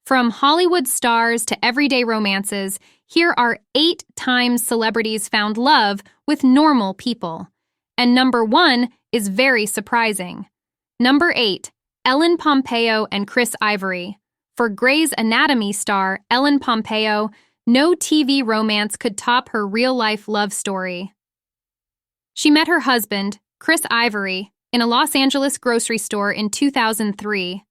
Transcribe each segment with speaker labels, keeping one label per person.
Speaker 1: From Hollywood stars to everyday romances, here are 8 times celebrities found love with normal people. And number 1 is very surprising. Number 8, Ellen Pompeo and Chris Ivory. For Grey's Anatomy star Ellen Pompeo, no TV romance could top her real-life love story. She met her husband, Chris Ivory, in a Los Angeles grocery store in 2003.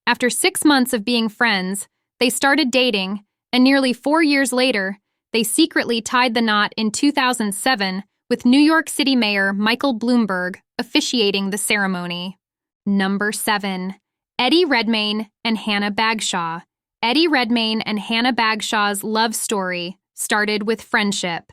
Speaker 1: After 6 months of being friends, they started dating, and nearly 4 years later, they secretly tied the knot in 2007 with New York City Mayor Michael Bloomberg officiating the ceremony. Number 7. Eddie Redmayne and Hannah Bagshaw. Eddie Redmayne and Hannah Bagshaw's love story started with friendship.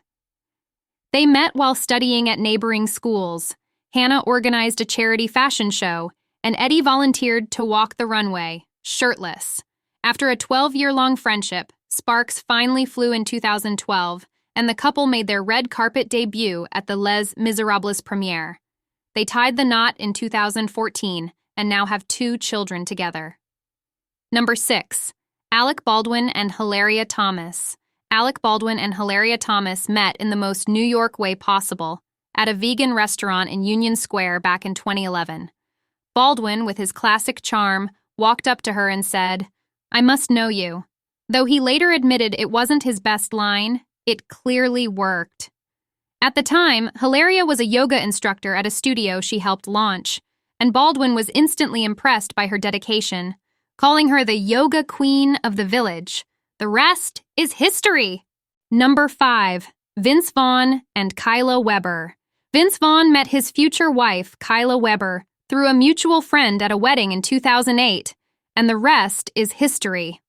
Speaker 1: They met while studying at neighboring schools. Hannah organized a charity fashion show, and Eddie volunteered to walk the runway, shirtless. After a 12-year-long friendship, sparks finally flew in 2012, and the couple made their red carpet debut at the Les Miserables premiere. They tied the knot in 2014 and now have 2 children together. Number 6. Alec Baldwin and Hilaria Thomas. Alec Baldwin and Hilaria Thomas met in the most New York way possible, at a vegan restaurant in Union Square back in 2011. Baldwin, with his classic charm, walked up to her and said, "I must know you." Though he later admitted it wasn't his best line, it clearly worked. At the time, Hilaria was a yoga instructor at a studio she helped launch, and Baldwin was instantly impressed by her dedication, calling her the yoga queen of the village. The rest is history. Number 5. Vince Vaughn and Kyla Weber. Vince Vaughn met his future wife, Kyla Weber, through a mutual friend at a wedding in 2008, and the rest is history.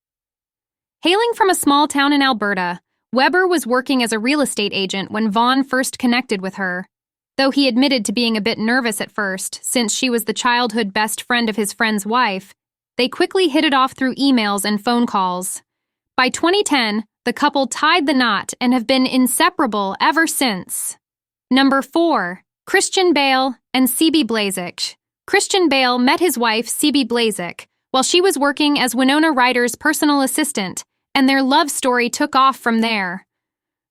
Speaker 1: Hailing from a small town in Alberta, Weber was working as a real estate agent when Vaughn first connected with her. Though he admitted to being a bit nervous at first, since she was the childhood best friend of his friend's wife, they quickly hit it off through emails and phone calls. By 2010, the couple tied the knot and have been inseparable ever since. Number 4. Christian Bale and C.B. Blazek. Christian Bale met his wife, C.B. Blazek, while she was working as Winona Ryder's personal assistant, and their love story took off from there.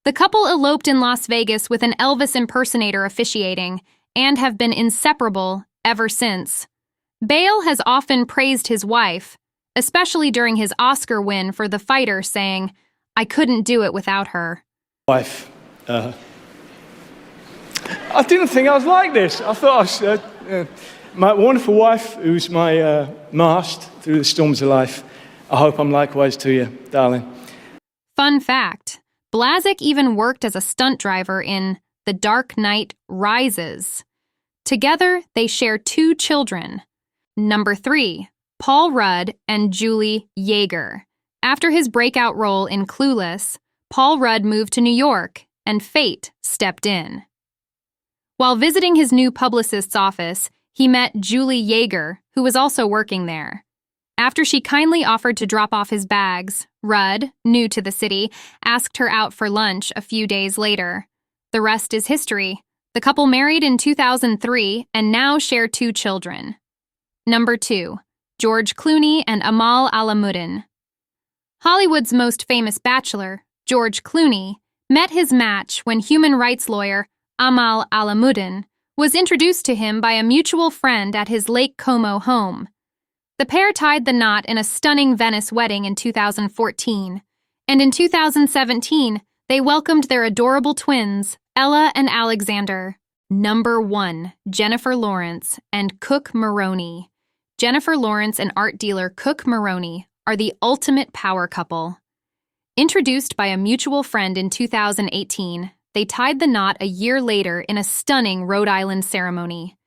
Speaker 1: The couple eloped in Las Vegas with an Elvis impersonator officiating, and have been inseparable ever since. Bale has often praised his wife, especially during his Oscar win for The Fighter, saying, "I couldn't do it without her."
Speaker 2: Wife. I didn't think I was like this. I thought I was... my wonderful wife, who's my mast through the storms of life. I hope I'm likewise to you, darling.
Speaker 1: Fun fact, Blazek even worked as a stunt driver in The Dark Knight Rises. Together, they share 2 children. Number 3. Paul Rudd and Julie Yeager. After his breakout role in Clueless, Paul Rudd moved to New York, and fate stepped in. While visiting his new publicist's office, he met Julie Yeager, who was also working there. After she kindly offered to drop off his bags, Rudd, new to the city, asked her out for lunch a few days later. The rest is history. The couple married in 2003 and now share 2 children. Number 2. George Clooney and Amal Alamuddin. Hollywood's most famous bachelor, George Clooney, met his match when human rights lawyer Amal Alamuddin was introduced to him by a mutual friend at his Lake Como home. The pair tied the knot in a stunning Venice wedding in 2014, and in 2017, they welcomed their adorable twins, Ella and Alexander. Number 1. Jennifer Lawrence and Cook Maroney. Jennifer Lawrence and art dealer Cook Maroney are the ultimate power couple. Introduced by a mutual friend in 2018, they tied the knot a year later in a stunning Rhode Island ceremony.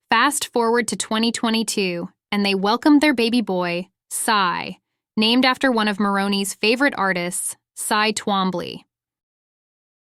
Speaker 1: Fast forward to 2022, and they welcomed their baby boy, Cy, named after one of Maroney's favorite artists, Cy Twombly.